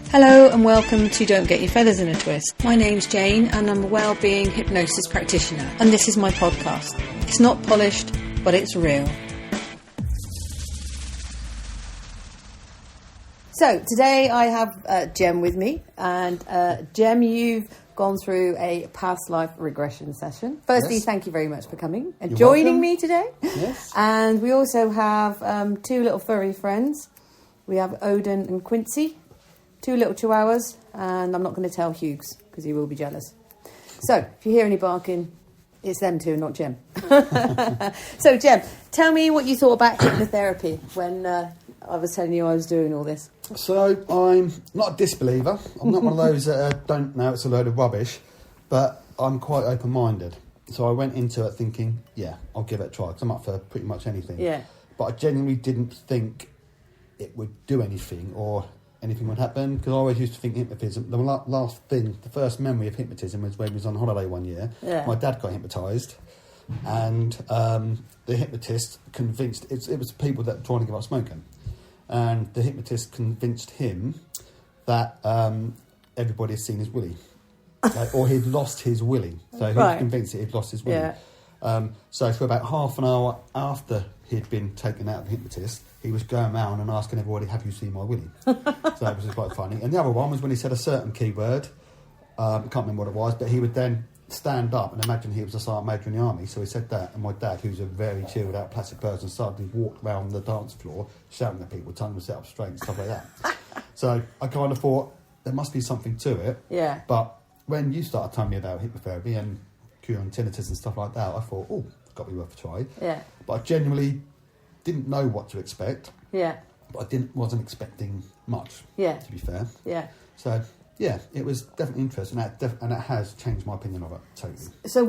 Hello and welcome to Don't Get Your Feathers in a Twist. My name's Jane and I'm a wellbeing hypnosis practitioner and this is my podcast. It's not polished, but it's real. So today I have Jem with me and Jem, you've gone through a past life regression session. Firstly, yes. Thank you very much for coming and You're joining welcome. me today. Yes. And we also have two little furry friends. We have Odin and Quincy. Two little chihuahuas, and I'm not going to tell Hughes because he will be jealous. So, if you hear any barking, it's them two, not Jem. So, Jem, tell me what you thought about hypnotherapy when I was telling you I was doing all this. So, I'm not a disbeliever. I'm not one of those that don't know it's a load of rubbish, but I'm quite open-minded. So, I went into it thinking, yeah, I'll give it a try because I'm up for pretty much anything. Yeah. But I genuinely didn't think it would do anything or anything would happen, because I always used to think hypnotism, the first memory of hypnotism was when we was on holiday one year. Yeah. My dad got hypnotised, and the hypnotist convinced, it was people that were trying to give up smoking, and the hypnotist convinced him that everybody had seen his willy, or he'd lost his willy, so he was convinced that he'd lost his willy. Yeah. So for about half an hour after he'd been taken out of the hypnotist, he was going around and asking everybody, have you seen my willy? So it was quite funny. And the other one was when he said a certain keyword, I can't remember what it was, but he would then stand up and imagine he was a sergeant major in the army. So he said that, and my dad, who's a very chilled out, placid person, suddenly walked around the dance floor shouting at people, tongue was set up straight and stuff like that. So I kind of thought, there must be something to it. Yeah. But when you started telling me about hypnotherapy and curing tinnitus and stuff like that, I thought, oh, it's got to be worth a try. Yeah. But I genuinely didn't know what to expect. Yeah. But I wasn't expecting much. Yeah. To be fair. Yeah. So yeah, it was definitely interesting, and it has changed my opinion of it totally. So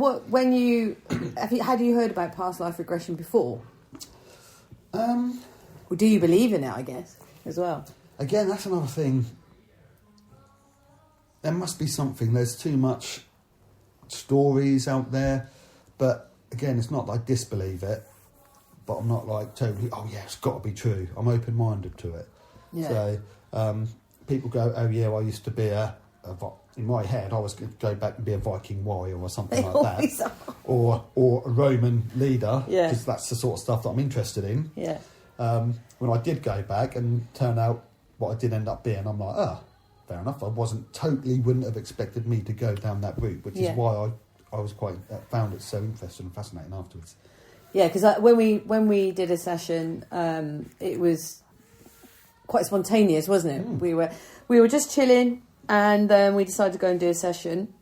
had you heard about past life regression before? Or do you believe in it? I guess as well. Again, that's another thing. There must be something. There's too much stories out there, but again, it's not that I disbelieve it, but I'm not like totally, oh yeah, it's got to be true. I'm open-minded to it. Yeah. So people go, oh yeah, I used to be in my head, I was going to go back and be a Viking warrior or something like that. Or a Roman leader, because that's the sort of stuff that I'm interested in. Yeah. When I did go back and turn out what I did end up being, I'm like, fair enough. I wouldn't have expected me to go down that route, which is why I was found it so interesting and fascinating afterwards. Yeah, because when we did a session, it was quite spontaneous, wasn't it? Mm. We were just chilling, and then we decided to go and do a session.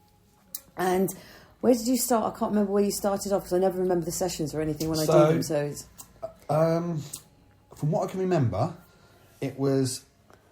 And where did you start? I can't remember where you started off because I never remember the sessions or anything when I do them. So, from what I can remember, we was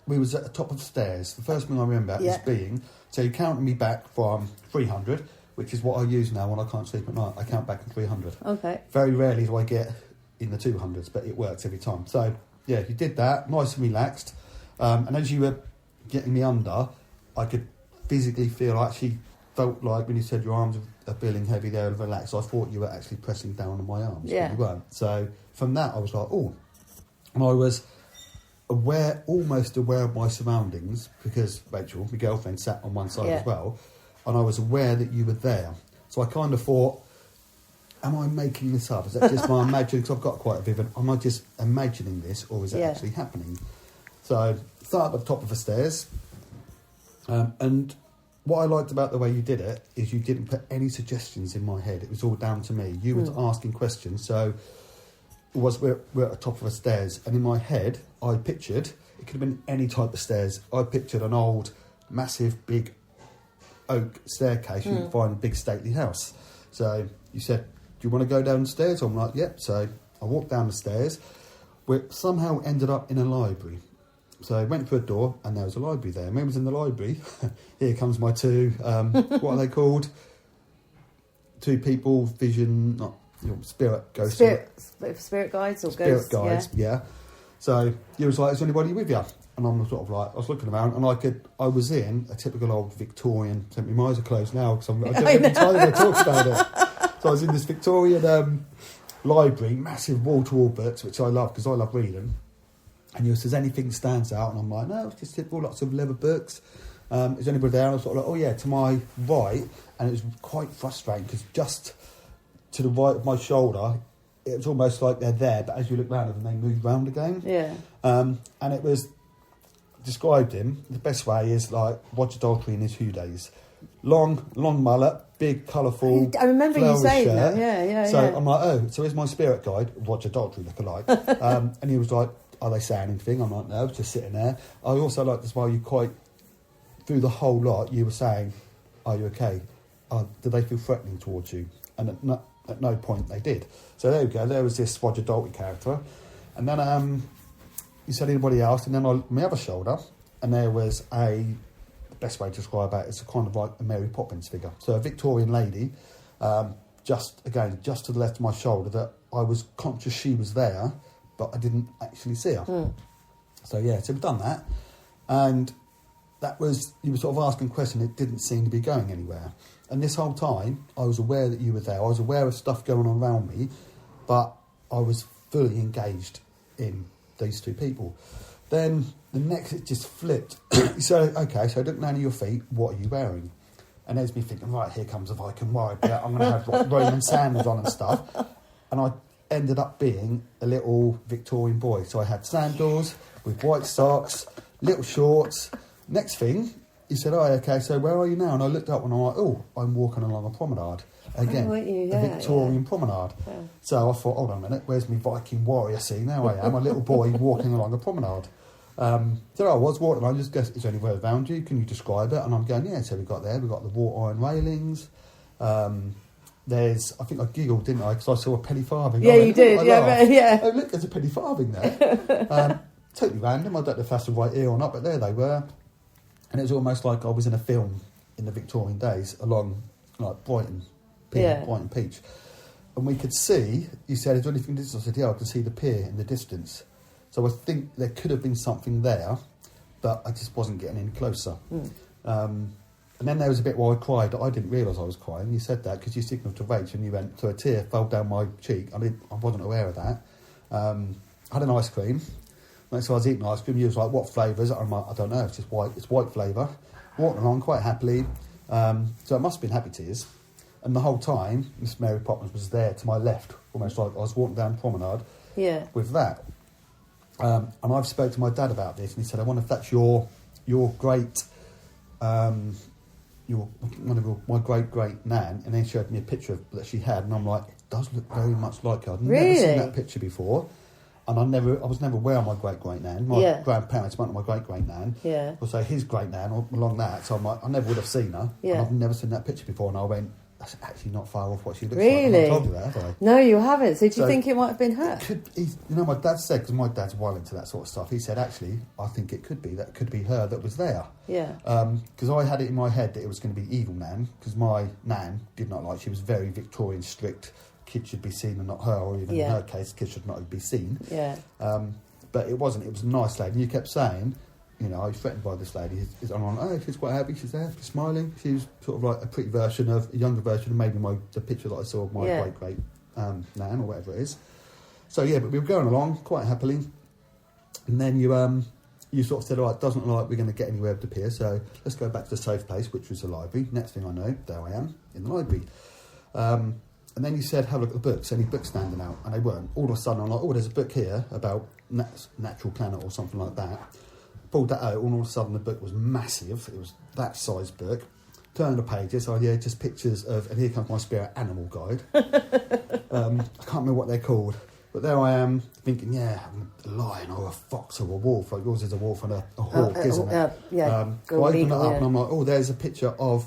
at the top of the stairs. The first thing I remember is being, so you counted me back from 300. Which is what I use now when I can't sleep at night. I count back to 300. Okay. Very rarely do I get in the 200s, but it works every time. So, yeah, you did that, nice and relaxed. And as you were getting me under, I could physically feel, I actually felt like when you said your arms are feeling heavy there and relaxed, I thought you were actually pressing down on my arms. Yeah. But you weren't. So, from that, I was like, oh. And I was almost aware of my surroundings, because Rachel, my girlfriend, sat on one side as well. And I was aware that you were there. So I kind of thought, am I making this up? Is that just my imagining? Because I've got quite a vivid, am I just imagining this, or is it actually happening? So I started at the top of the stairs. And what I liked about the way you did it is you didn't put any suggestions in my head. It was all down to me. You were asking questions. So we're at the top of the stairs. And in my head, I pictured, it could have been any type of stairs. I pictured an old, massive, big oak staircase you can find in a big stately house. So you said, do you want to go downstairs? I'm like, yep. So I walked down the stairs. We somehow ended up in a library. So I went through a door and there was a library there. And when I was in the library, here comes my two, what are they called? Two people, vision, not spirit, ghosts. Spirit guides or ghosts? Spirit guides, yeah. So you was like, is anybody with you? And I'm sort of like, I was looking around and I was in a typical old Victorian, my eyes are closed now because I do it every time I talk about it. So I was in this Victorian library, massive wall-to-wall books, which I love because I love reading. And you says, anything stands out? And I'm like, no, it's just typical, lots of leather books. Is anybody there? And I was sort of like, oh yeah, to my right. And it was quite frustrating because just to the right of my shoulder, it was almost like they're there, but as you look round at them, they move round again. Yeah. And it was, described him, the best way is like Roger Daltrey in his Who days. Long mullet, big, colourful. I remember you saying shirt. that, yeah. So I'm like, oh, so here's my spirit guide, Roger Daltrey lookalike. And he was like, are they saying anything? I'm like, no, just sitting there. I also liked as well, you quite, through the whole lot, you were saying, are you okay? Did they feel threatening towards you? And at no point they did. So there we go, there was this Roger Daltrey character. And then you said anybody else, and then on my other shoulder, and there was the best way to describe it, it's a kind of like a Mary Poppins figure. So a Victorian lady, just to the left of my shoulder, that I was conscious she was there, but I didn't actually see her. So yeah, so we've done that. And that was, you were sort of asking a question, it didn't seem to be going anywhere. And this whole time, I was aware that you were there. I was aware of stuff going on around me, but I was fully engaged in these two people. Then the next, it just flipped. So, okay, so I looked down at your feet, what are you wearing? And there's me thinking, right, here comes a Viking ride. Yeah, I'm going to have like, Roman sandals on and stuff. And I ended up being a little Victorian boy. So I had sandals with white socks, little shorts. Next thing, he said, oh, okay, so where are you now? And I looked up and I'm like, oh, I'm walking along a promenade. Again, a Victorian promenade. Yeah. So I thought, hold on a minute, where's my Viking warrior scene? There I am, a little boy walking along a promenade. So I was walking along, just guess, is there anywhere around you? Can you describe it? And I'm going, yeah, so we've got the wrought iron railings. I think I giggled, didn't I? Because I saw a penny farthing. Yeah, you did. Yeah. Oh, look, there's a penny farthing there. Totally random. I don't know if that's the right ear or not, but there they were. And it was almost like I was in a film in the Victorian days along like Brighton Peach. And we could see, you said, is there anything in the distance? I said, yeah, I could see the pier in the distance. So I think there could have been something there, but I just wasn't getting any closer. And then there was a bit where I cried that I didn't realise I was crying. You said that because you signalled to Rach and you went, so a tear fell down my cheek. I wasn't aware of that. I had an ice cream. So I was eating ice cream. You was like, what flavours? I'm like, I don't know. It's just white. It's white flavour. Walking along quite happily. So it must have been happy tears. And the whole time, Miss Mary Poppins was there to my left, almost like I was walking down the promenade. Yeah. With that. And I've spoke to my dad about this, and he said, I wonder if that's your great, my great nan. And then he showed me a picture that she had, and I'm like, it does look very much like her. I've never seen that picture before. And I was never aware of my great nan. My grandparents went to my great nan. Yeah. Also his great nan along that. So I'm like, I never would have seen her. Yeah. And I've never seen that picture before. And I went, that's actually not far off what she looks like. Really? I told you that, have I? No, you haven't. So do you think it might have been her? My dad said, because my dad's well into that sort of stuff, he said, actually, I think it could be. That could be her that was there. Yeah. Because I had it in my head that it was going to be evil nan, because my nan did not like, she was very Victorian, strict. Kids should be seen and not her, or even in her case, kids should not be seen. Yeah. But it wasn't. It was a nice lady. And you kept saying, I was threatened by this lady. I'm like, oh, she's quite happy. She's there, she's smiling. She was sort of like a pretty version of, a younger version of maybe the picture that I saw of my great nan or whatever it is. So yeah, but we were going along quite happily. And then you sort of said, all right, it doesn't look like we're going to get anywhere with the pier, so let's go back to the safe place, which was the library. Next thing I know, there I am in the library. And then you said, have a look at the books. Any books standing out? And they weren't. All of a sudden, I'm like, oh, there's a book here about Natural Planet or something like that. Pulled that out, and all of a sudden the book was massive. It was that size book. Turned the pages, just pictures of, and here comes my spirit animal guide. I can't remember what they're called. But there I am, thinking, I'm a lion or a fox or a wolf. Like yours is a wolf and a hawk, isn't it? Yeah. I open it up and I'm like, oh, there's a picture of...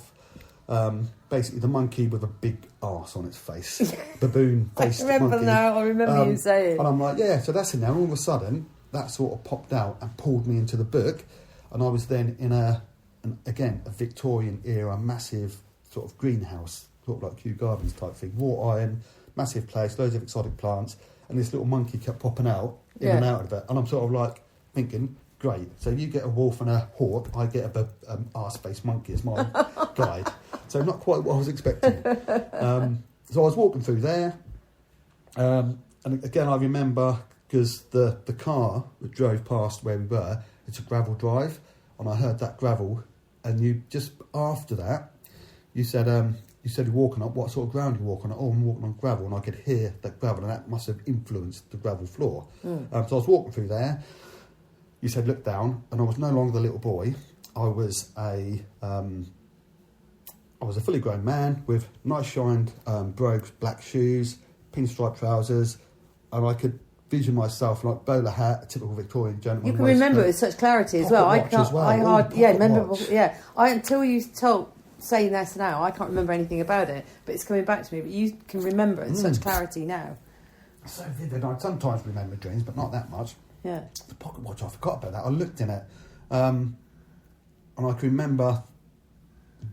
basically the monkey with a big arse on its face. Baboon faced monkey. I remember you saying. And I'm like, so that's in there. All of a sudden, that sort of popped out and pulled me into the book. And I was then in a Victorian era, massive sort of greenhouse, sort of like Kew Gardens type thing. Wrought iron, massive place, loads of exotic plants. And this little monkey kept popping out, in and out of it. And I'm sort of like thinking... Great. So you get a wolf and a hawk. I get a arse-faced monkey as my guide. So not quite what I was expecting. So I was walking through there. And again, I remember because the car that drove past where we were, it's a gravel drive, and I heard that gravel, and you just after that, you said you're walking up. What sort of ground are you walking on? Oh, I'm walking on gravel, and I could hear that gravel, and that must have influenced the gravel floor. So I was walking through there. You said look down, and I was no longer the little boy. I was a fully grown man with nice shined brogues, black shoes, pinstripe trousers, and I could vision myself like bowler hat, a typical Victorian gentleman. You can remember it with such clarity as well. I can't. Until you told saying this now, I can't remember anything about it, but it's coming back to me. But you can remember it in such clarity now. So vivid. I sometimes remember dreams, but not that much. Yeah. The pocket watch, I forgot about that. I looked in it, and I can remember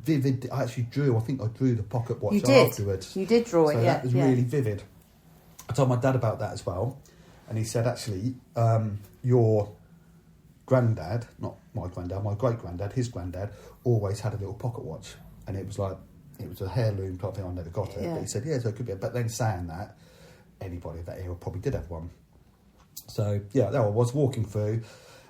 vivid. I actually drew. I think I drew the pocket watch afterwards. You did draw it. So that was really vivid. I told my dad about that as well, and he said actually, your granddad, not my granddad, my great granddad, his granddad, always had a little pocket watch, and it was a heirloom type thing. I never got it, but he said so it could be. But then saying that, anybody of that era probably did have one. So there I was walking through,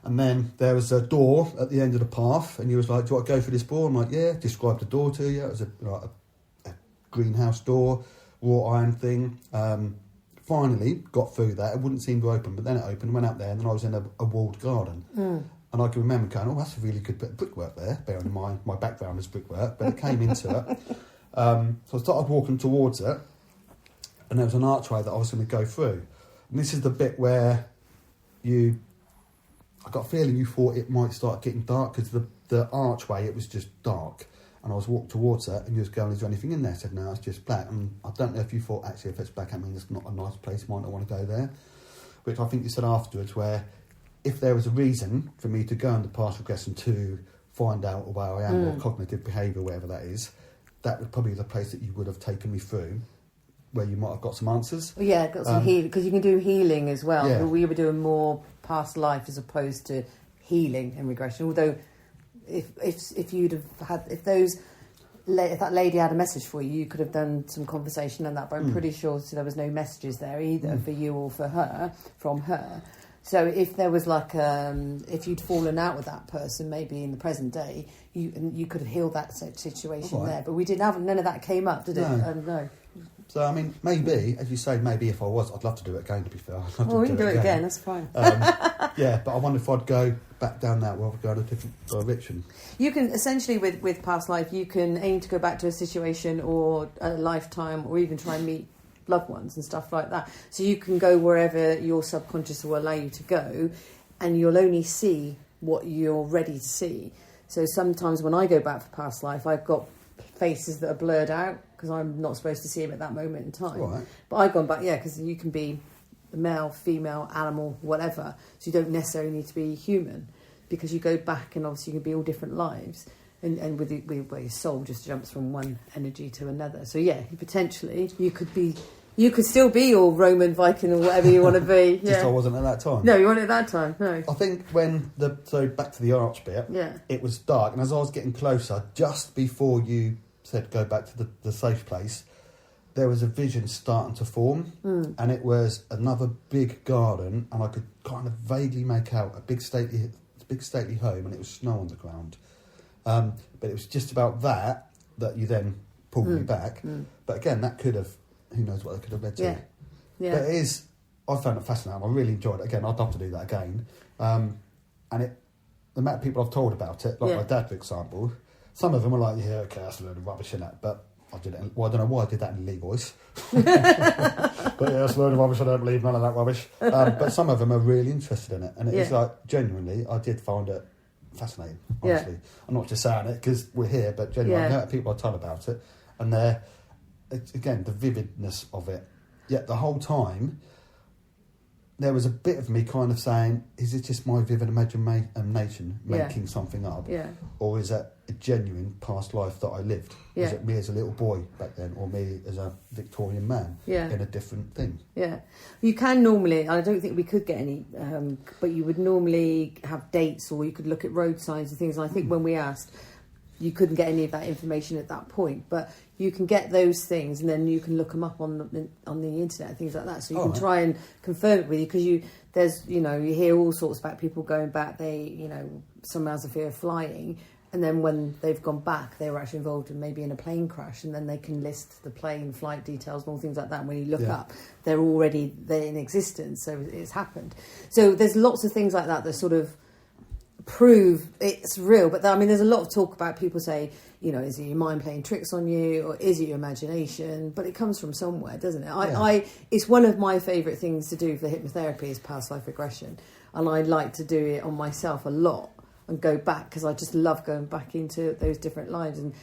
and then there was a door at the end of the path, and he was like, "Do you want to go through this door?" I'm like, "Yeah." Described the door to you. It was a greenhouse door, wrought iron thing. Finally got through that. It wouldn't seem to open, but then it opened. Went out there, and then I was in a walled garden. And I can remember going, "Oh, that's a really good bit of brickwork there." Bearing in mind my background is brickwork, but it came into it. So I started walking towards it, and there was an archway that I was going to go through. And this is the bit where I got a feeling you thought it might start getting dark, because the archway, it was just dark. And I was walking towards it, and you was going, "Is there anything in there?" I said, "No, it's just black." And I don't know if you thought, actually, if it's black, I mean, it's not a nice place, you might not want to go there. Which I think you said afterwards, where if there was a reason for me to go into past regression to find out where I am, or cognitive behaviour, whatever that is, that would probably be the place that you would have taken me through, where you might have got some answers. Well, yeah, got some healing, because you can do healing as well. Yeah. But we were doing more past life as opposed to healing and regression. Although, if that lady had a message for you, you could have done some conversation on that. But I'm pretty sure there was no messages there either for you or for her, from her. So if there was if you'd fallen out with that person, maybe in the present day, you could have healed that situation there. But we didn't have none of that came up, did it? No. So I mean, maybe, as you say, maybe if I was, I'd love to do it again. To be fair, we can do it again. That's fine. Yeah, but I wonder if I'd go back down that, or I'd go in a different direction. You can essentially with past life, you can aim to go back to a situation or a lifetime, or even try and meet loved ones and stuff like that. So you can go wherever your subconscious will allow you to go, and you'll only see what you're ready to see. So sometimes when I go back for past life, I've got faces that are blurred out because I'm not supposed to see them at that moment in time. Right. But I've gone back, because you can be male, female, animal, whatever. So you don't necessarily need to be human, because you go back and obviously you can be all different lives. And with where your soul just jumps from one energy to another. So potentially you could still be all Roman, Viking, or whatever you want to be. Just I wasn't at that time. No, you weren't at that time. No. I think so back to the arch bit. Yeah. It was dark, and as I was getting closer, just before you said go back to the safe place, there was a vision starting to form, and it was another big garden, and I could kind of vaguely make out a big stately home, and it was snow on the ground. But it was just about that you then pulled me back. But again, that could have, who knows what that could have led to. Yeah. But I found it fascinating. I really enjoyed it. Again, I'd love to do that again. And the amount of people I've told about it, like my dad, for example, some of them were like, "Yeah, okay, that's a load of rubbish in that." But I did it. Well, I don't know why I did that in Lee voice. But that's a load of rubbish. I don't believe none of that rubbish. But some of them are really interested in it, and it is like, genuinely, I did find it fascinating, honestly. I'm not just saying it because we're here, but genuinely, I know people I tell about it, and again, the vividness of it. Yet the whole time, there was a bit of me kind of saying, is it just my vivid imagination making something up? Yeah. Or is it a genuine past life that I lived? Yeah. Is it me as a little boy back then, or me as a Victorian man in a different thing? Yeah. You can normally, I don't think we could get any, but you would normally have dates, or you could look at road signs and things. And I think when we asked, you couldn't get any of that information at that point. But you can get those things, and then you can look them up on the internet and things like that. So you can try and confirm it with you, because you hear all sorts about people going back. Someone has a fear of flying, and then when they've gone back, they were actually involved in maybe in a plane crash, and then they can list the plane flight details and all things like that. And when you look up, they're in existence, so it's happened. So there's lots of things like that sort of prove it's real. But there's a lot of talk about people say, is it your mind playing tricks on you, or is it your imagination? But it comes from somewhere, doesn't it? It's one of my favourite things to do for hypnotherapy is past life regression, and I like to do it on myself a lot and go back, because I just love going back into those different lives. And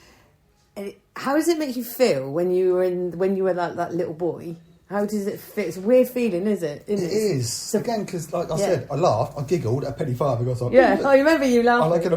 how does it make you feel when you were that little boy? How does it feel? It's a weird feeling, is it? It is. So, again, because like I said, I laughed, I giggled at penny farthing. I was like, I remember you laughing.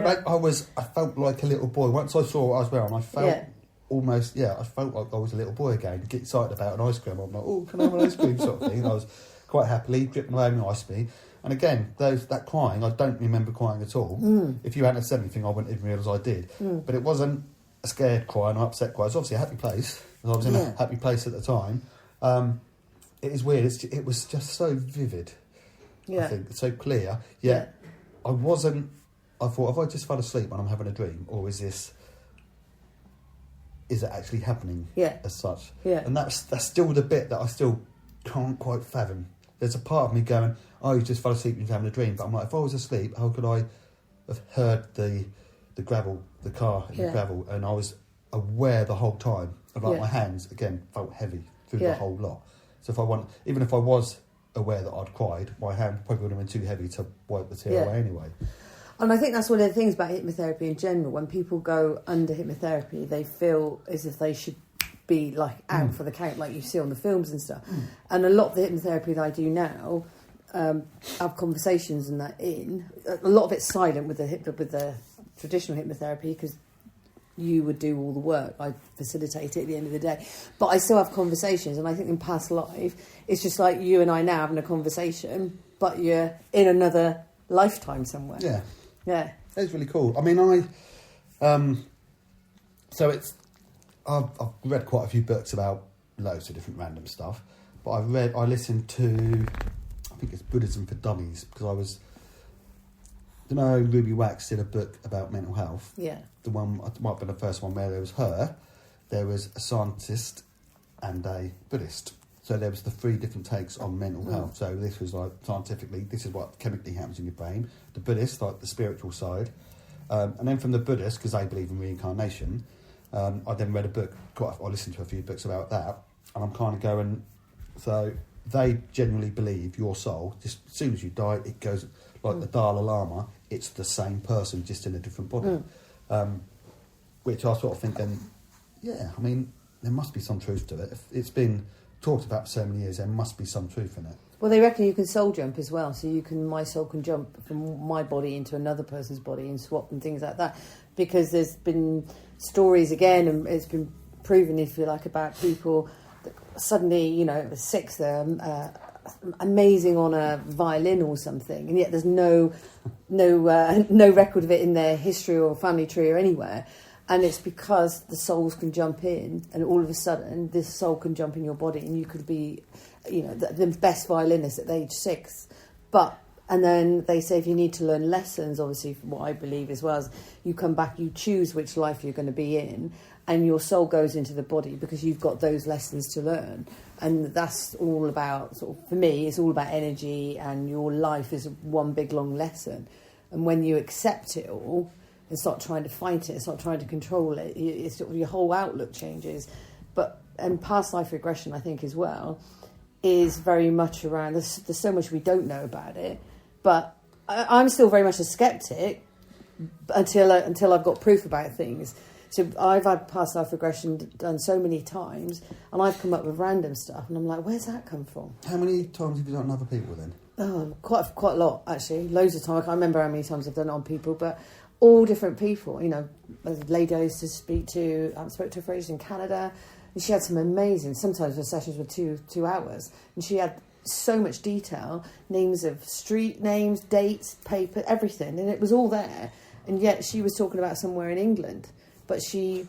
I felt like a little boy. Once I saw what I was wearing, I felt almost, I felt like I was a little boy again. Get excited about an ice cream. I'm like, oh, can I have an ice cream sort of thing? And I was quite happily dripping away with ice cream. And again, that crying, I don't remember crying at all. If you hadn't said anything, I wouldn't even realise I did. But it wasn't a scared cry, an upset cry. It was obviously a happy place. I was in a happy place at the time. It is weird. It was just so vivid. I think so clear. I wasn't. I thought, have I just fell asleep when I'm having a dream, or is it actually happening? As such. And that's still the bit that I still can't quite fathom. There's a part of me going, oh, you just fell asleep and you're having a dream. But I'm like, if I was asleep, how could I have heard the gravel, the car in the gravel, and I was aware the whole time. Like my hands again felt heavy through the whole lot. So even if I was aware that I'd cried, my hand probably would have been too heavy to wipe the tear away anyway. And I think that's one of the things about hypnotherapy in general. When people go under hypnotherapy, they feel as if they should be like out for the count, like you see on the films and stuff. And a lot of the hypnotherapy that I do now, have conversations and that a lot of it's silent with the traditional hypnotherapy, because you would do all the work. I facilitate it at the end of the day. But I still have conversations, and I think in past life, it's just like you and I now having a conversation, but you're in another lifetime somewhere. Yeah. It's really cool. I've read quite a few books about loads of different random stuff, but I listened to, I think it's Buddhism for Dummies, because Ruby Wax did a book about mental health. The one, it might have been the first one where there was a scientist and a Buddhist. So there was the three different takes on mental health. So this was like, scientifically, this is what chemically happens in your brain. The Buddhist, like the spiritual side. And then from the Buddhist, because they believe in reincarnation, I then read a book, I listened to a few books about that, and I'm kind of going, so they generally believe your soul, just as soon as you die, it goes, like the Dalai Lama, it's the same person, just in a different body. Which I was sort of thinking, there must be some truth to it. If it's been talked about for so many years, there must be some truth in it. Well, they reckon you can soul jump as well, so my soul can jump from my body into another person's body and swap and things like that, because there's been stories again, and it's been proven, if you like, about people that suddenly, it was six, they're amazing on a violin or something, and yet there's no record of it in their history or family tree or anywhere. And it's because the souls can jump in, and all of a sudden this soul can jump in your body, and you could be, the best violinist at age 6. And then they say if you need to learn lessons, obviously what I believe as well, is you come back, you choose which life you're going to be in, and your soul goes into the body because you've got those lessons to learn. And that's all about, for me, it's all about energy, and your life is one big long lesson. And when you accept it all and start trying to fight it, start trying to control it, your whole outlook changes. And past life regression, I think, as well, is very much around, there's so much we don't know about it, but I'm still very much a skeptic until I've got proof about things. So I've had past life regression done so many times, and I've come up with random stuff, and I'm like, where's that come from? How many times have you done other people then? Oh, quite a lot, actually. Loads of time. I can't remember how many times I've done it on people, but all different people. A lady I used to speak to, I spoke to her for ages in Canada, and she had some amazing, sometimes the sessions were 2 hours, and she had so much detail, names of street names, dates, paper, everything, and it was all there. And yet she was talking about somewhere in England, but she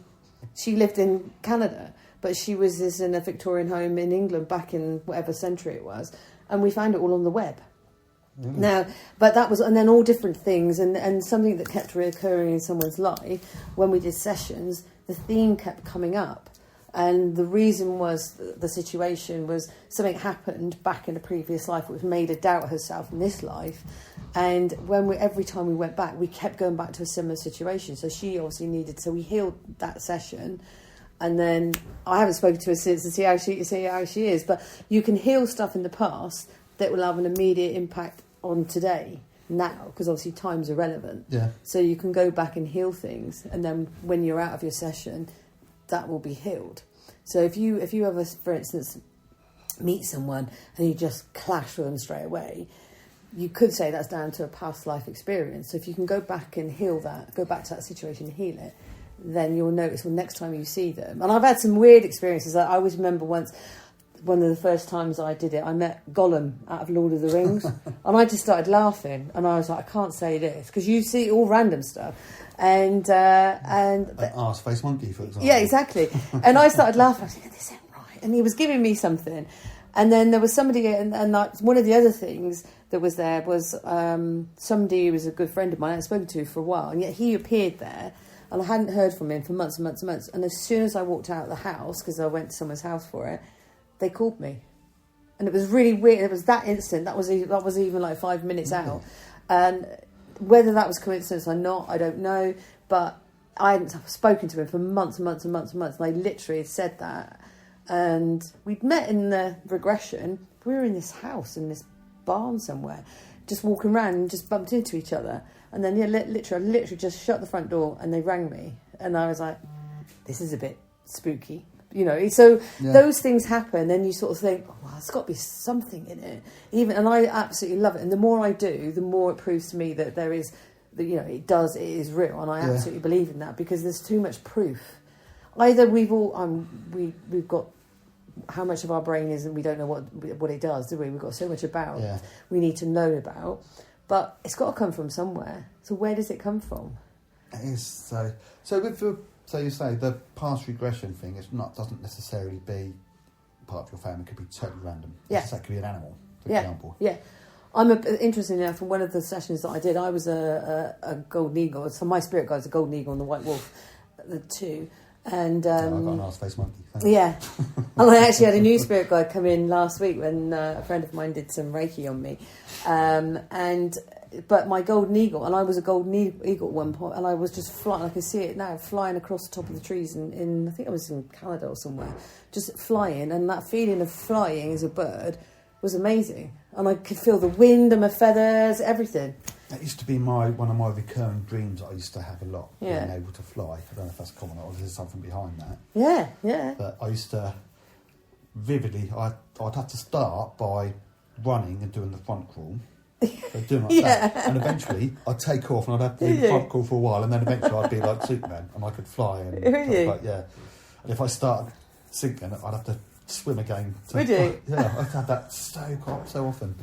lived in Canada, but she was in a Victorian home in England back in whatever century it was, and we found it all on the web. Really? Now, but that was, and then all different things, and something that kept reoccurring in someone's life when we did sessions, the theme kept coming up. And the reason was the situation was something happened back in a previous life which made her doubt herself in this life. And every time we went back, we kept going back to a similar situation. So she obviously needed, so we healed that session. And then I haven't spoken to her since to see how she is. But you can heal stuff in the past that will have an immediate impact on today, now, because obviously time's irrelevant. Yeah. So you can go back and heal things, and then when you're out of your session, that will be healed. So if you ever, for instance, meet someone and you just clash with them straight away, you could say that's down to a past life experience. So if you can go back and heal that, go back to that situation and heal it, then you'll notice next time you see them. And I've had some weird experiences. I always remember once, one of the first times I did it, I met Gollum out of Lord of the Rings, and I just started laughing, and I was like, I can't say this, because you see all random stuff. And an arse-faced monkey, for example. Yeah, exactly. And I started laughing. I was like, this ain't right. And he was giving me something. And then there was somebody, and like, one of the other things that was there was somebody who was a good friend of mine I hadn't spoken to for a while, and yet he appeared there, and I hadn't heard from him for months and months and months. And as soon as I walked out of the house, because I went to someone's house for it, they called me. And it was really weird. It was that instant. That was even like 5 minutes out. And whether that was coincidence or not, I don't know. But I hadn't spoken to him for months and months and months and months. And I literally had said that. And we'd met in the regression. We were in this house, in this barn somewhere, just walking around and just bumped into each other. And then, I literally just shut the front door and they rang me. And I was like, this is a bit spooky. So those things happen, and you sort of think, oh, well, there's got to be something in it. And I absolutely love it. And the more I do, the more it proves to me that there is, it is real. And I absolutely believe in that, because there's too much proof. Either we've got how much of our brain is, and we don't know what it does, do we? We've got so much about, we need to know about. But it's got to come from somewhere. So where does it come from? It is so with the... So you say the past regression thing doesn't necessarily be part of your family. It could be totally random. Yeah. That could be an animal, for example. Yeah. I'm interested enough. From one of the sessions that I did, I was a golden eagle. So my spirit guide's a golden eagle and the white wolf, the two. And I got an arse-faced monkey. Thanks. Yeah. And I actually had a new spirit guide come in last week when a friend of mine did some Reiki on me. But my golden eagle, and I was a golden eagle at one point, and I was just flying, I can see it now, flying across the top of the trees in I think I was in Canada or somewhere, just flying, and that feeling of flying as a bird was amazing. And I could feel the wind and my feathers, everything. That used to be one of my recurring dreams I used to have a lot, being able to fly. I don't know if that's common or there's something behind that. Yeah. But I used to, vividly, I'd have to start by running and doing the front crawl. So doing like that. And eventually I'd take off and I'd have to do the front crawl for a while, and then eventually I'd be like Superman and I could fly. And And if I started sinking, I'd have to swim again. Would you? Yeah, I'd have that so often.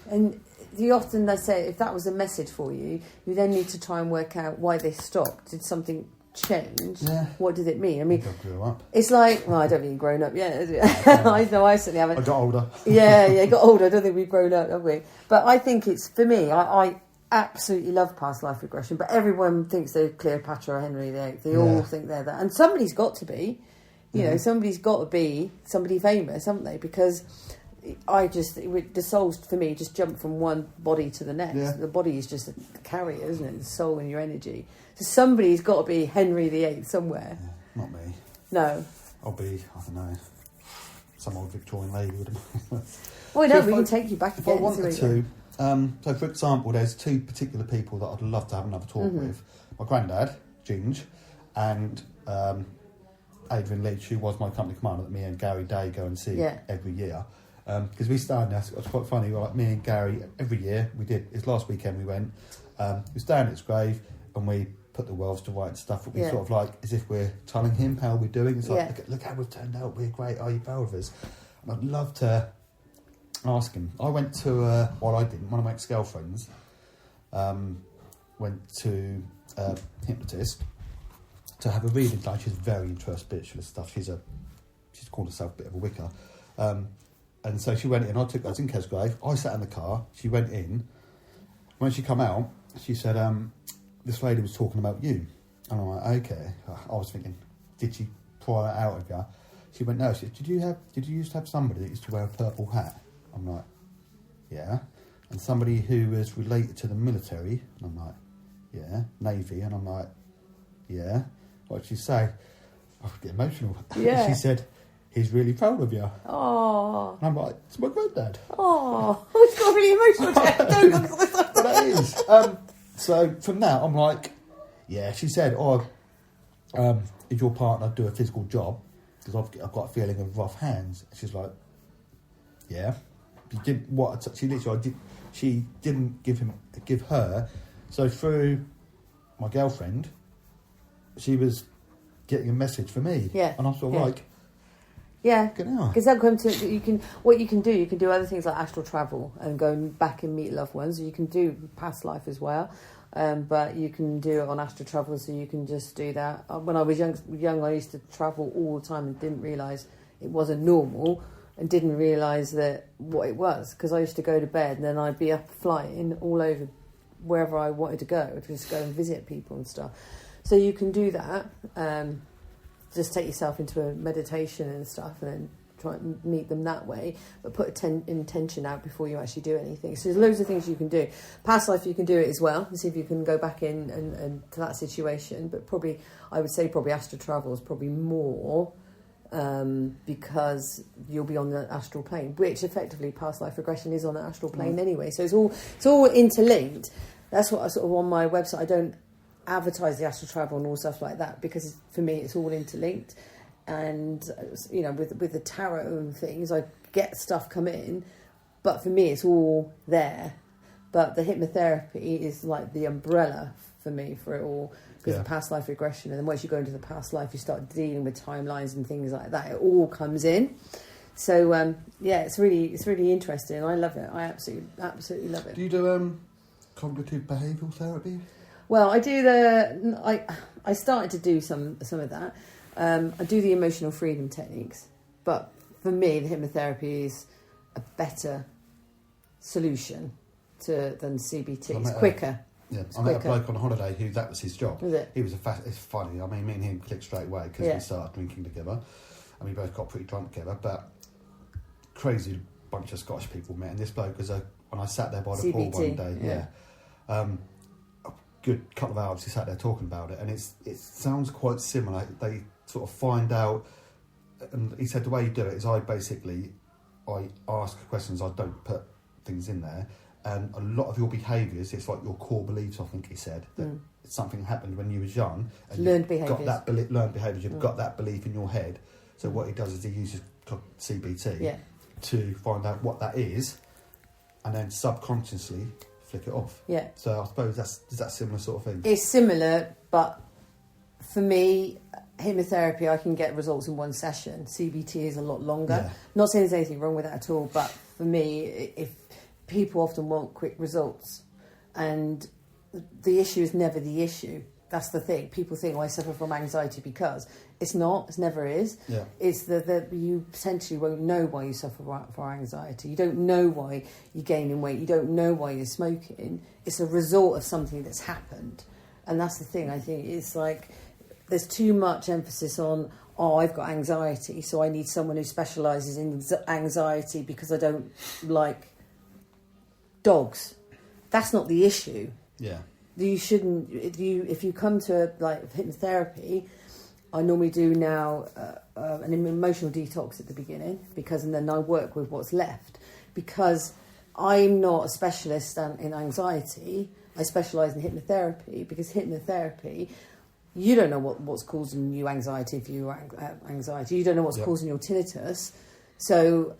And they say if that was a message for you, you then need to try and work out why they stopped. Did something change? Yeah. What did it mean? I mean, I grew up. It's like, well, I don't think you've grown up yet. I know I certainly haven't. I got older. Yeah, got older. I don't think we've grown up, have we? But I think it's, for me, I absolutely love past life regression, but everyone thinks they're Cleopatra or Henry VIII. They all think they're that. And somebody's got to be. Somebody's got to be somebody famous, haven't they? Because the souls, for me, just jump from one body to the next. Yeah. The body is just a carrier, isn't it? The soul and your energy. So somebody's got to be Henry VIII somewhere. Yeah, not me. No. I'll be, I don't know, some old Victorian lady would have. Well, no, we can take you back again. If I wanted to, so for example, there's two particular people that I'd love to have another talk with. My granddad, Ginge, and Adrian Leach, who was my company commander that me and Gary Day go and see every year. Because we started, it's quite funny, like me and Gary, every year, we did, it's last weekend we went, we stand at his grave and we put the worlds to right and stuff, but we sort of like, as if we're telling him how we're doing. It's like, look how we've turned out, we're great, are you proud of us? And I'd love to ask him. I went to, I didn't, one of my ex-girlfriends went to a hypnotist, to have a reading done. She's very into her spiritualist stuff. She's called herself a bit of a Wicca. And so she went in. I was in Kesgrave. I sat in the car. She went in. When she come out, she said, this lady was talking about you. And I'm like, okay. I was thinking, did she pry it out of you? She went, no. She said, did you used to have somebody that used to wear a purple hat? I'm like, yeah. And somebody who was related to the military? And I'm like, yeah. Navy? And I'm like, yeah. What did she say? I get emotional. Yeah. She said, he's really proud of you. Oh. And I'm like, it's my granddad. Oh. It's got really emotional. But it is. So from that, I'm like, yeah. She said, did your partner do a physical job? Because I've got a feeling of rough hands. She's like, yeah. She did what? She literally, she didn't give her. So through my girlfriend, she was getting a message for me. Yeah. And I was sort of like, yeah, because they'll come to you can. What you can do other things like astral travel and go back and meet loved ones. You can do past life as well, but you can do it on astral travel. So you can just do that. When I was young, I used to travel all the time and didn't realise it wasn't normal and didn't realise that what it was, because I used to go to bed and then I'd be up flying all over wherever I wanted to go, just go and visit people and stuff. So you can do that. Just take yourself into a meditation and stuff and then try and meet them that way, but put intention out before you actually do anything. So there's loads of things you can do. Past life, you can do it as well and see if you can go back in and to that situation, but probably I would say astral travel is probably more because you'll be on the astral plane, which effectively past life regression is on the astral plane anyway. So it's all interlinked. That's what I sort of on my website, I don't advertise the astral travel and all stuff like that, because for me it's all interlinked. And with the tarot and things, I get stuff come in, but for me it's all there. But the hypnotherapy is like the umbrella for me for it all, because the past life regression, and then once you go into the past life, you start dealing with timelines and things like that. It all comes in. So it's really interesting. I love it. I absolutely love it. Do you do cognitive behavioural therapy? Well, I do I started to do some of that. I do the emotional freedom techniques, but for me, the hypnotherapy is a better solution than CBT. It's quicker. I met a bloke on holiday who that was his job. Was it? He was it's funny. I mean, me and him clicked straight away because we started drinking together, and we both got pretty drunk together. But crazy bunch of Scottish people met, and this bloke was when I sat there by the pool one day. A good couple of hours he sat there talking about it, and it sounds quite similar. They sort of find out, and he said the way you do it is I ask questions, I don't put things in there, and a lot of your behaviours, it's like your core beliefs. I think he said that something happened when you was young, and learned behaviours. Got that learned behaviours. You've got that belief in your head. So what he does is he uses CBT to find out what that is, and then subconsciously flick it off. Yeah. So I suppose is that similar sort of thing? It's similar, but for me, hypnotherapy, I can get results in one session. CBT is a lot longer. Yeah. Not saying there's anything wrong with that at all, but for me, if people often want quick results, and the issue is never the issue. That's the thing. People think, I suffer from anxiety because it's not. It never is. Yeah. It's that you potentially won't know why you suffer from anxiety. You don't know why you're gaining weight. You don't know why you're smoking. It's a result of something that's happened. And that's the thing. I think it's like there's too much emphasis on, I've got anxiety, so I need someone who specialises in anxiety because I don't like dogs. That's not the issue. Yeah. You shouldn't. If you come to hypnotherapy, I normally do now an emotional detox at the beginning, and then I work with what's left, because I'm not a specialist in anxiety. I specialise in hypnotherapy, because hypnotherapy, you don't know what's causing you anxiety if you have anxiety. You don't know what's causing your tinnitus. So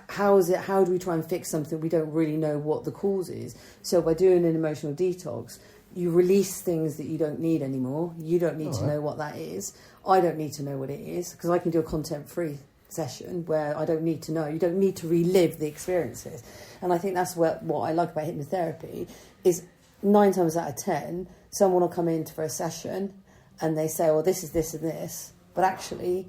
how do we try and fix something we don't really know what the cause is? So by doing an emotional detox, you release things that you don't need anymore. You don't need to know what that is. I don't need to know what it is, because I can do a content-free session where I don't need to know. You don't need to relive the experiences. And I think that's what I like about hypnotherapy is 9 times out of 10, someone will come in for a session and they say, well, this is this and this, but actually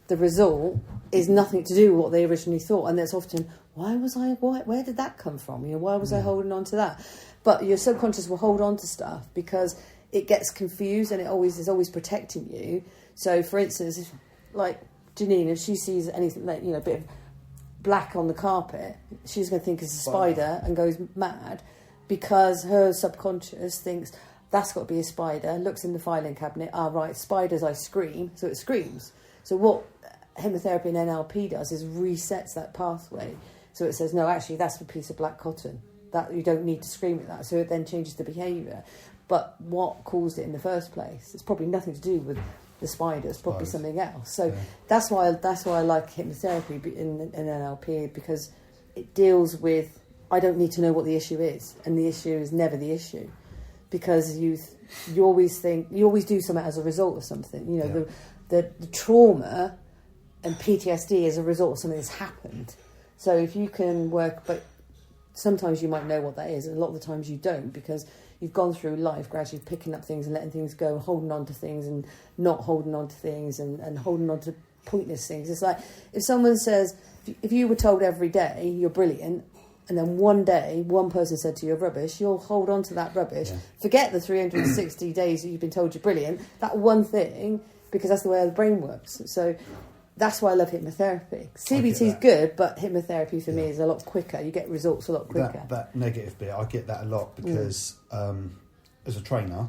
the result is nothing to do with what they originally thought. And that's often, where did that come from? Why was I holding on to that? But your subconscious will hold on to stuff because it gets confused, and it is always protecting you. So, for instance, like Janine, if she sees anything like, a bit of black on the carpet, she's going to think it's a spider and goes mad because her subconscious thinks that's got to be a spider, looks in the filing cabinet, right, spiders, I scream, so it screams. So what hypnotherapy and NLP does is resets that pathway. So it says, no, actually, that's a piece of black cotton. That you don't need to scream at that. So it then changes the behaviour. But what caused it in the first place? It's probably nothing to do with the spiders, probably something else. So that's why I like hypnotherapy in NLP, because it deals with, I don't need to know what the issue is, and the issue is never the issue, because you always do something as a result of something. The trauma and PTSD is a result of something that's happened. So if you can work, but sometimes you might know what that is, and a lot of the times you don't, because you've gone through life gradually picking up things and letting things go, holding on to things and not holding on to things, and holding on to pointless things. It's like if someone says, if you were told every day you're brilliant, and then one day one person said to you you're rubbish, you'll hold on to that rubbish, forget the 360 days that you've been told you're brilliant, that one thing, because that's the way the brain works. So that's why I love hypnotherapy. CBT is good, but hypnotherapy for me is a lot quicker. You get results a lot quicker. That negative bit, I get that a lot because as a trainer,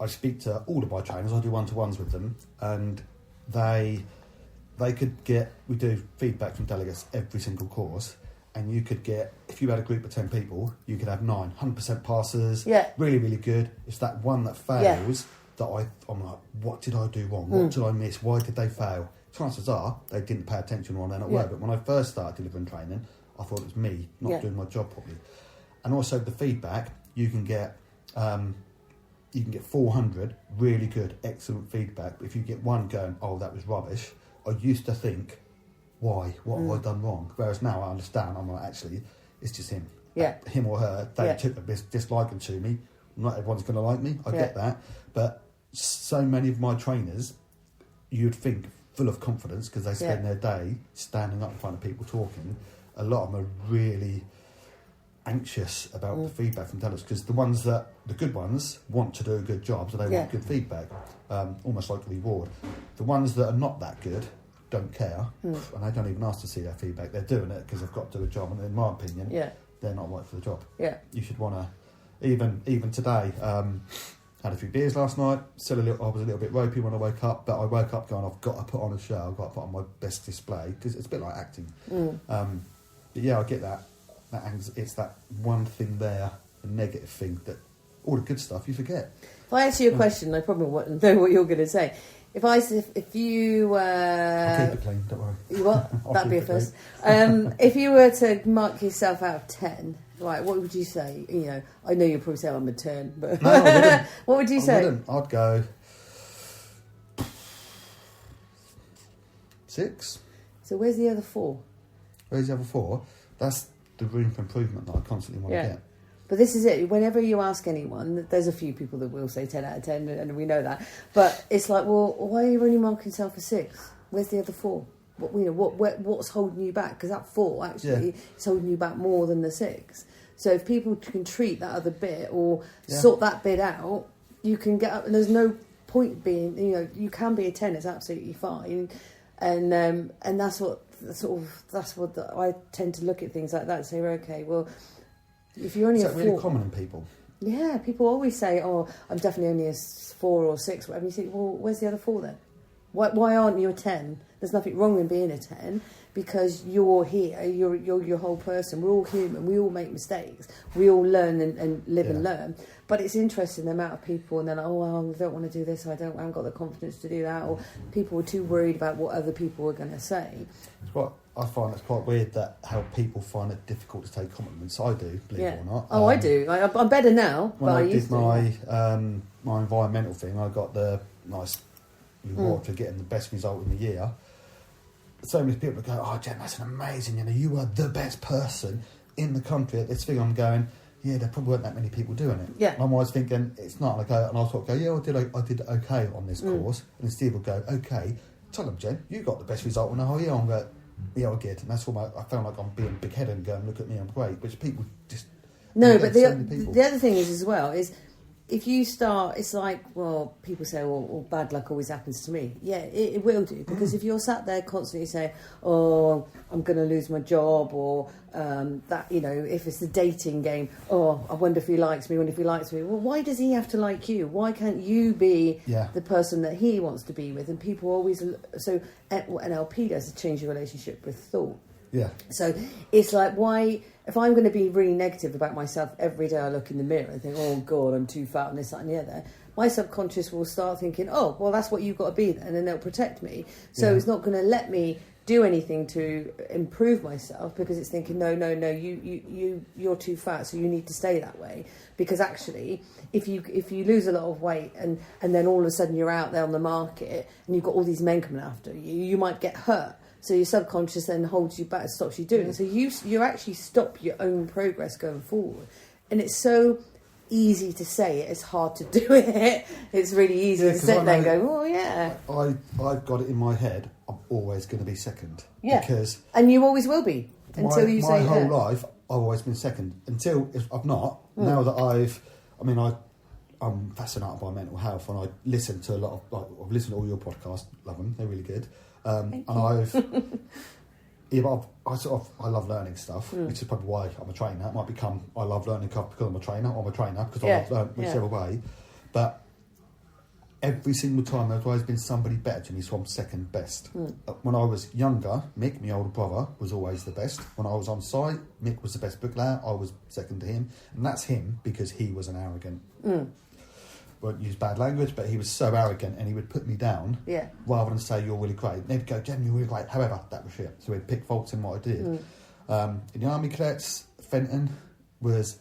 I speak to all of my trainers. I do one-to-ones with them, and we do feedback from delegates every single course, and you could get, if you had a group of 10 people, you could have 100% passes, really, really good. It's that one that fails that I'm like, what did I do wrong? What did I miss? Why did they fail? Chances are they didn't pay attention while they're not work. But when I first started delivering training, I thought it was me not doing my job properly. And also the feedback, you can get 400 really good, excellent feedback. But if you get one going, oh, that was rubbish, I used to think, why? What have I done wrong? Whereas now I understand, I'm like, actually, it's just him. Him or her, they took a disliking to me. Not everyone's going to like me, I get that. But so many of my trainers, you'd think full of confidence because they spend their day standing up in front of people talking. A lot of them are really anxious about the feedback from delegates, because the good ones want to do a good job, so they want good feedback, almost like a reward. The ones that are not that good don't care, and they don't even ask to see their feedback. They're doing it because they've got to do a job, and in my opinion, they're not right for the job. You should want to, even today, had a few beers last night, I was a little bit ropey when I woke up, but I woke up going, I've got to put on a show, I've got to put on my best display, because it's a bit like acting. But yeah, I get that. It's that one thing there, a negative thing, that all the good stuff you forget. If I ask you a question, I probably wouldn't know what you're going to say. If you I'll keep it clean, don't worry. You what? That'd be a first. If you were to mark yourself out of 10, right, what would you say? I know you'll probably say I'm a 10, but no, I wouldn't. What would you say? I'd go 6. So where's the other 4? Where's the other 4? That's the room for improvement that I constantly want to get. But this is it. Whenever you ask anyone, there's a few people that will say 10 out of 10, and we know that. But it's like, well, why are you only marking yourself a 6? Where's the other 4? What's holding you back? Because that 4 actually is holding you back more than the 6. So if people can treat that other bit or sort that bit out, you can get up. And there's no point being, you can be a 10. It's absolutely fine. And that's what I tend to look at things like that and say, okay, well, if you're only a 4, really common in people. Yeah, people always say, "Oh, I'm definitely only a 4 or 6." Whatever. You think, well, where's the other 4 then? Why aren't you a 10? There's nothing wrong in being a 10, because you're here. You're your whole person. We're all human. We all make mistakes. We all learn and live and learn. But it's interesting the amount of people, and then I don't want to do this. I haven't got the confidence to do that, or people were too worried about what other people were going to say. I find it's quite weird that how people find it difficult to take compliments. I do, believe it or not. Oh, I do. I'm better now. When I did my environmental thing, I got the nice reward for getting the best result in the year. So many people go, "Oh, Jen, that's an amazing. You are the best person in the country at this thing." I'm going, yeah, there probably weren't that many people doing it. Yeah. And I'm always thinking, it's not. And I'll sort of go, yeah, I did okay on this course. And Steve will go, okay, tell them, Jen, you got the best result in the whole year. I'm going, yeah, I did. And that's why I felt like I'm being big-headed and going, look at me, I'm great. Which people just... No, but the other thing is as well, is if you start, it's like, well, people say, well, bad luck always happens to me. Yeah, it will do. Because if you're sat there constantly saying, oh, I'm going to lose my job, or that, you know, if it's the dating game, oh, I wonder if he likes me, Well, why does he have to like you? Why can't you be the person that he wants to be with? And people always... So what NLP does is change your relationship with thought. Yeah. So it's like, why, if I'm going to be really negative about myself every day I look in the mirror and think, oh God, I'm too fat and this, that and the other, my subconscious will start thinking, oh, well, that's what you've got to be then, and it'll protect me. So it's not going to let me do anything to improve myself, because it's thinking, no, you're too fat, so you need to stay that way. Because actually, if you lose a lot of weight and then all of a sudden you're out there on the market and you've got all these men coming after you, you might get hurt. So your subconscious then holds you back, stops you doing it. So you actually stop your own progress going forward. And it's so easy to say it, it's hard to do it. It's really easy to sit there and go, oh yeah. I've got it in my head, I'm always going to be second. Yeah. Because... And you always will be, until you say... My whole life, I've always been second. Until, if I've not, now that I'm fascinated by mental health, and I listen to a lot of... I've listened to all your podcasts, love them, they're really good. And I've, I love learning stuff, which is probably why I'm a trainer. It might become I love learning stuff because I'm a trainer, or I'm a trainer because I love learning, whichever way. But every single time there's always been somebody better to me, so I'm second best. When I was younger, Mick, my older brother, was always the best. When I was on site, Mick was the best bricklayer, I was second to him. And that's him because he was an arrogant... won't use bad language, but he was so arrogant, and he would put me down rather than say you're really great. And they'd go, Jen, you're really great. However, that was shit. So he'd pick faults in what I did. In the Army Cadets, Fenton was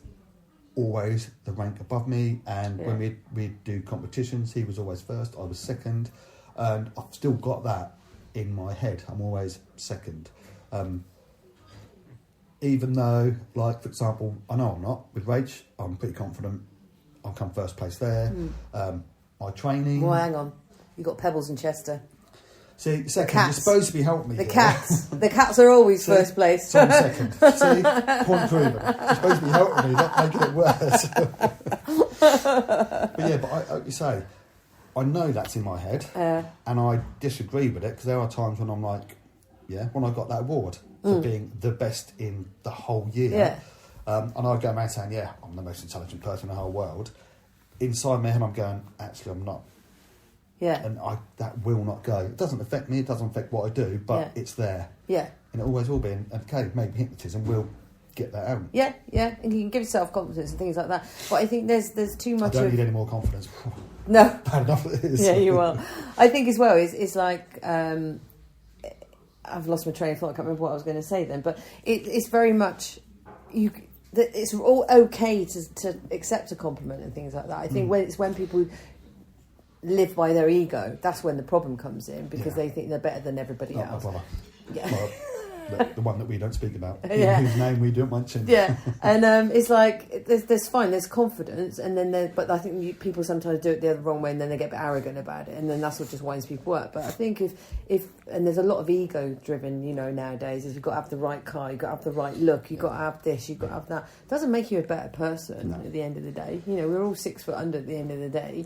always the rank above me, and when we'd do competitions, he was always first, I was second, and I've still got that in my head. I'm always second. Even though, like, for example, I know I'm not. With Rach, I'm pretty confident I'll come first place there. My training... Well, hang on. You've got Pebbles in Chester. See, second, you're supposed to be helping me. The cats are always first place. So I'm second. See, point proven. You're supposed to be helping me, not making it worse. But yeah, but like you say, I know that's in my head, and I disagree with it, because there are times when I'm like, when I got that award for being the best in the whole year, and I go around saying, I'm the most intelligent person in the whole world. Inside my head, I'm going, actually, I'm not. Yeah. And that will not go. It doesn't affect me, it doesn't affect what I do, but it's there. Yeah. And it always will be. And okay, maybe hypnotism will get that out. Yeah. And you can give yourself confidence and things like that. But I think there's too much... I don't need any more confidence. No. Bad enough it is. Yeah, you will. I think as well, it's like... I've lost my train of thought, I can't remember what I was going to say then, but it's very much... It's all okay to accept a compliment and things like that. I think when people live by their ego, that's when the problem comes in, because they think they're better than everybody else. My brother. Yeah. Well, the one that we don't speak about, whose name we don't mention. Yeah, and it's like there's confidence, and then but I think people sometimes do it the other wrong way, and then they get a bit arrogant about it, and then that's what just winds people up. But I think if and there's a lot of ego driven, nowadays, is you've got to have the right car, you've got to have the right look, you've got to have this, you've got to have that. It doesn't make you a better person at the end of the day. We're all 6 foot under at the end of the day.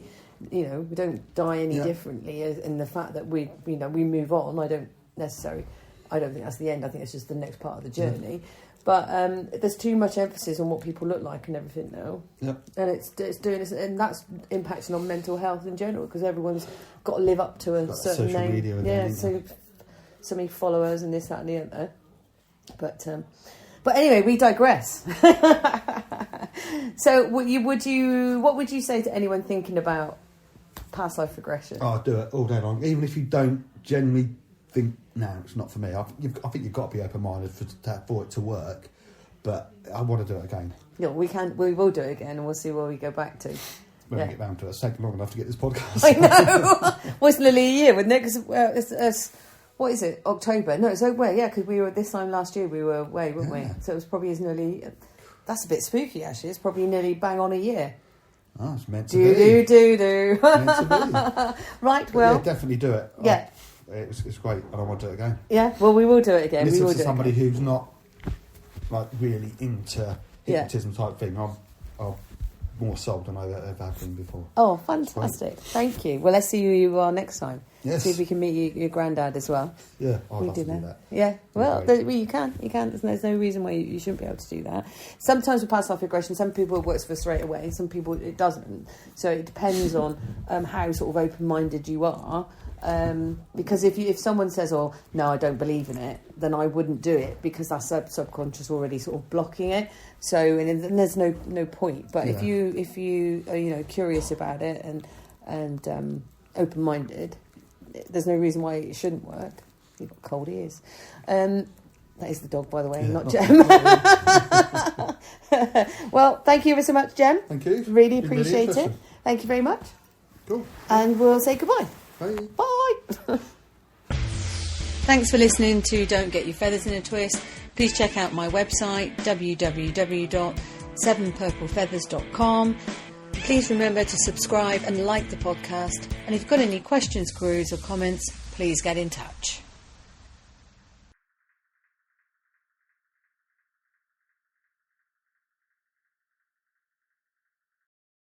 We don't die any differently in the fact that we move on. I don't think that's the end. I think it's just the next part of the journey. But there's too much emphasis on what people look like and everything now. Yep. And it's doing this, and that's impacting on mental health in general, because everyone's got to live up to a certain social name. Media so many followers and this, that, and the other. But anyway, we digress. So, what would you say to anyone thinking about past life regression? Oh, I'll do it all day long, even if you don't generally think, no, it's not for me. I think you've got to be open-minded for it to work, but I want to do it again. Yeah, we will do it again, and we'll see where we go back to. When we get round to it. It's taken long enough to get this podcast. I know. Well, it's nearly a year, wasn't it? Because what is it? October? No, it's because we were this time last year. We were away, weren't we? So it was probably nearly. That's a bit spooky, actually. It's probably nearly bang on a year. Oh, it's meant to be. Do. Meant to be. Right, well... Yeah, definitely do it. Yeah. It's great, and I want to do it again. Yeah, well, we will do it again. Listen we will to do somebody it again. who's not, like, really into hypnotism type thing. I'm more sold than I've ever have been before. Oh, fantastic. Thank you. Well, let's see who you are next time. Yes. See if we can meet your granddad as well. Yeah, I'd love to do that. Yeah, well, you can. There's no reason why you shouldn't be able to do that. Sometimes with past life regression, some people it works for straight away, some people it doesn't. So it depends on how sort of open-minded you are. Because if someone says, "Oh, no, I don't believe in it," then I wouldn't do it because that's subconscious already sort of blocking it. So and there's no point. But if you are curious about it and open-minded, there's no reason why it shouldn't work. You've got cold ears. That is the dog, by the way, not Jem. Well, thank you ever so much, Jem. Thank you. Really appreciate it. Thank you very much. Cool. And we'll say goodbye. Bye. Bye. Thanks for listening to Don't Get Your Feathers in a Twist. Please check out my website, www.sevenpurplefeathers.com. Please remember to subscribe and like the podcast. And if you've got any questions, queries or comments, please get in touch.